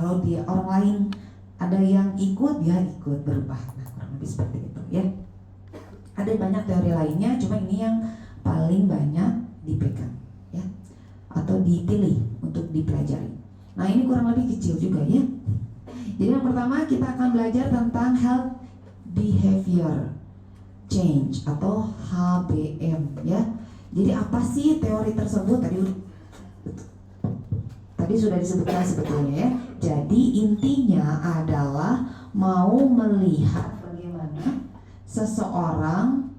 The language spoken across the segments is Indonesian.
Kalau dia orang lain ada yang ikut, dia ikut berubah. Nah, kurang lebih seperti itu ya. Ada banyak teori lainnya, cuma ini yang paling banyak dipegang ya, atau dipilih untuk dipelajari. Nah, ini kurang lebih kecil juga ya. Jadi yang pertama kita akan belajar tentang health behavior change atau HBM ya. Jadi apa sih teori tersebut? Tadi sudah disebutkan sebetulnya ya. Jadi intinya adalah mau melihat bagaimana seseorang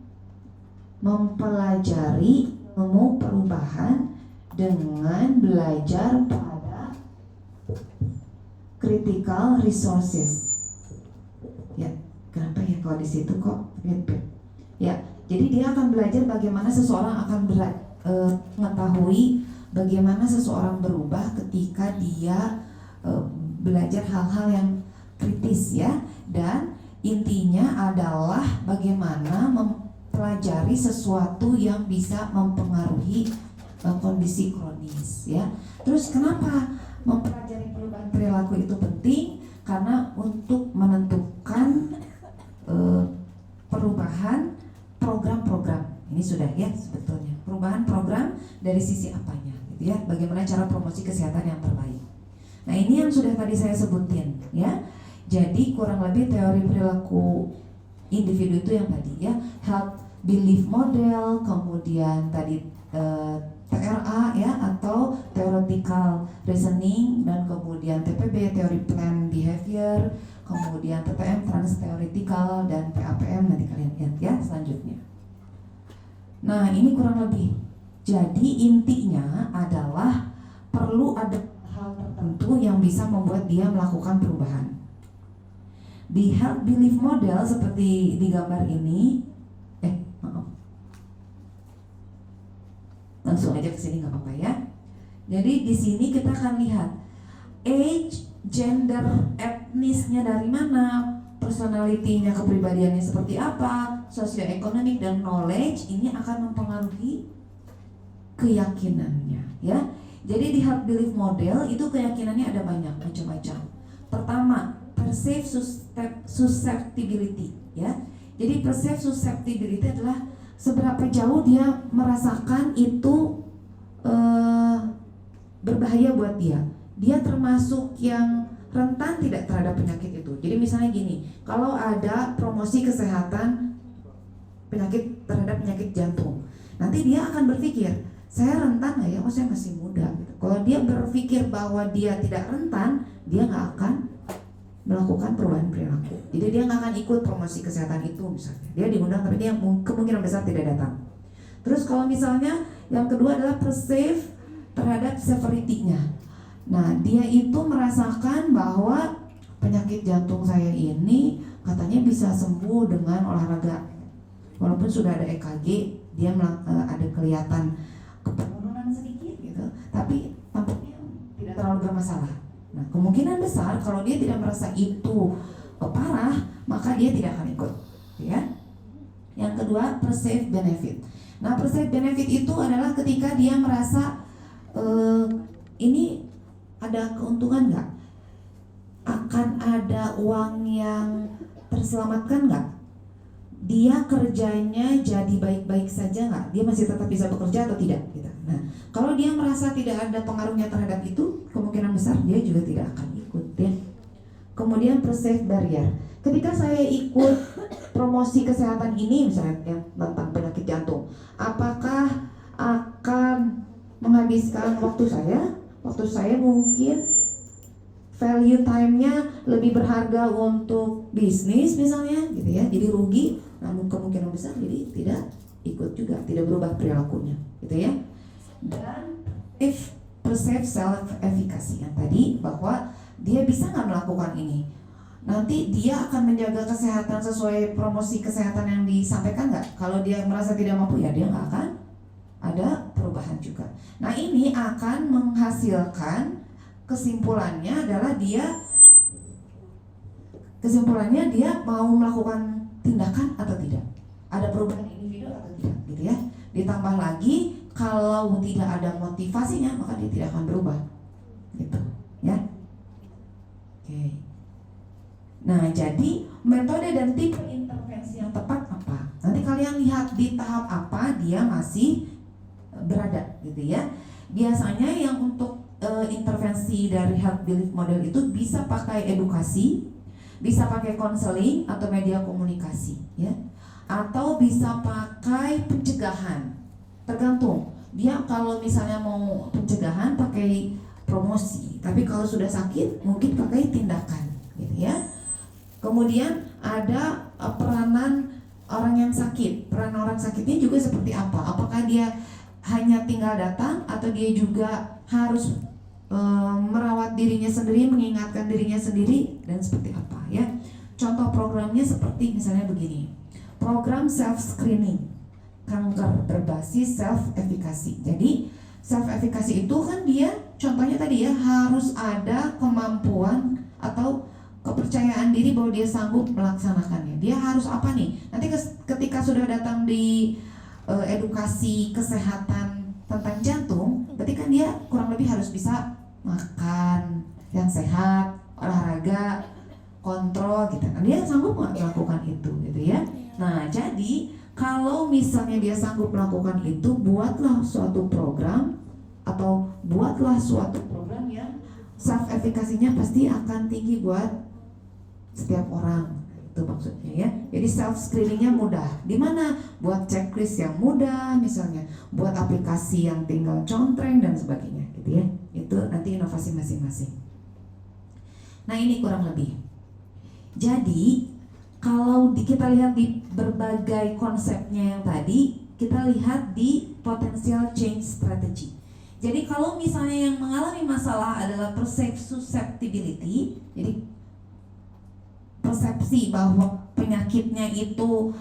mempelajari ilmu perubahan dengan belajar pada critical resources. Ya, kenapa ya kalau di situ kok ya? Jadi dia akan belajar bagaimana seseorang akan mengetahui bagaimana seseorang berubah ketika dia belajar hal-hal yang kritis ya. Dan intinya adalah bagaimana mempelajari sesuatu yang bisa mempengaruhi kondisi kronis ya. Terus kenapa mempelajari perubahan perilaku itu penting? Karena untuk menentukan perubahan program-program. Ini sudah ya sebetulnya. Perubahan program dari sisi apanya gitu ya. Bagaimana cara promosi kesehatan yang terbaik. Nah, ini yang sudah tadi saya sebutin ya. Jadi kurang lebih teori perilaku individu itu yang tadi ya. Health belief model, kemudian tadi TRA ya atau theoretical reasoning, dan kemudian TPB teori plan behavior, kemudian TTM trans theoretical, dan PAPM nanti kalian lihat ya selanjutnya. Nah, ini kurang lebih. Jadi intinya adalah perlu ada hal tertentu yang bisa membuat dia melakukan perubahan. Di health belief model seperti di gambar ini, langsung aja ke sini nggak apa-apa ya. Jadi di sini kita akan lihat age, gender, etnisnya dari mana, personality-nya, kepribadiannya seperti apa, sosioekonomik, dan knowledge ini akan mempengaruhi keyakinannya ya. Jadi di health belief model itu keyakinannya ada banyak macam-macam. Pertama, perceived susceptibility ya. Jadi perceived susceptibility adalah seberapa jauh dia merasakan itu berbahaya buat dia. Dia termasuk yang rentan tidak terhadap penyakit itu. Jadi misalnya gini, kalau ada promosi kesehatan penyakit terhadap penyakit jantung, nanti dia akan berpikir, saya rentan nggak ya? Oh, saya masih muda. Gitu. Kalau dia berpikir bahwa dia tidak rentan, dia nggak akan melakukan perubahan perilaku. Jadi dia nggak akan ikut promosi kesehatan itu misalnya. Dia diundang tapi dia kemungkinan besar tidak datang. Terus kalau misalnya yang kedua adalah perceive terhadap severity-nya. Nah, dia itu merasakan bahwa penyakit jantung saya ini katanya bisa sembuh dengan olahraga. Walaupun sudah ada EKG, dia ada kelihatan penurunan sedikit gitu, tapi tampaknya tidak terlalu bermasalah. Nah, kemungkinan besar kalau dia tidak merasa itu parah, maka dia tidak akan ikut ya. Yang kedua, perceived benefit. Nah, perceived benefit itu adalah ketika dia merasa ini ada keuntungan nggak? Akan ada uang yang terselamatkan nggak? Dia kerjanya jadi baik-baik saja nggak? Dia masih tetap bisa bekerja atau tidak? Gitu. Nah, kalau dia merasa tidak ada pengaruhnya terhadap itu, kemungkinan besar dia juga tidak akan ikut ya. Kemudian perceived barrier. Ketika saya ikut promosi kesehatan ini misalnya ya, tentang penyakit jantung, apakah akan menghabiskan waktu saya? Waktu saya mungkin value time-nya lebih berharga untuk bisnis misalnya gitu ya, jadi rugi. Namun kemungkinan besar jadi tidak ikut juga, tidak berubah perilakunya gitu ya. Dan if perceived self efficacy yang tadi, bahwa dia bisa nggak melakukan ini, nanti dia akan menjaga kesehatan sesuai promosi kesehatan yang disampaikan nggak? Kalau dia merasa tidak mampu ya dia nggak akan ada perubahan juga. Nah, ini akan menghasilkan kesimpulannya dia mau melakukan tindakan atau tidak, ada perubahan individu atau tidak gitu ya. Ditambah lagi kalau tidak ada motivasinya maka dia tidak akan berubah gitu ya. Oke. Nah, jadi metode dan tipe intervensi yang tepat apa? Nanti kalian lihat di tahap apa dia masih berada, gitu ya. Biasanya yang untuk intervensi dari health belief model itu bisa pakai edukasi, bisa pakai konseling atau media komunikasi, ya, atau bisa pakai pencegahan. Tergantung. Dia kalau misalnya mau pencegahan pakai promosi, tapi kalau sudah sakit mungkin pakai tindakan, gitu ya. Kemudian ada peranan orang yang sakit. Peran orang sakitnya juga seperti apa? Apakah dia hanya tinggal datang atau dia juga harus merawat dirinya sendiri, mengingatkan dirinya sendiri, dan seperti apa, ya? Contoh programnya seperti misalnya begini. Program self screening kanker berbasis self efficacy. Jadi self efficacy itu kan dia contohnya tadi ya, harus ada kemampuan atau kepercayaan diri bahwa dia sanggup melaksanakannya. Dia harus apa nih? Nanti ketika sudah datang di edukasi kesehatan tentang jantung, berarti kan dia kurang lebih harus bisa makan yang sehat, olahraga, kontrol gitu kan. Dia sanggup nggak melakukan itu, gitu ya. Nah, jadi kalau misalnya dia sanggup melakukan itu, buatlah suatu program atau buatlah suatu program yang self efficacy-nya pasti akan tinggi buat setiap orang, itu maksudnya ya. Jadi self screeningnya mudah. Di mana? Buat checklist yang mudah, misalnya buat aplikasi yang tinggal contreng dan sebagainya, gitu ya. Itu nanti inovasi masing-masing. Nah, ini kurang lebih. Jadi kalau kita lihat di berbagai konsepnya yang tadi, kita lihat di potential change strategy. Jadi kalau misalnya yang mengalami masalah adalah susceptibility, jadi persepsi bahwa penyakitnya itu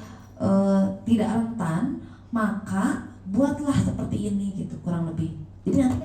tidak rentan, maka buatlah seperti ini gitu kurang lebih. Jadi nanti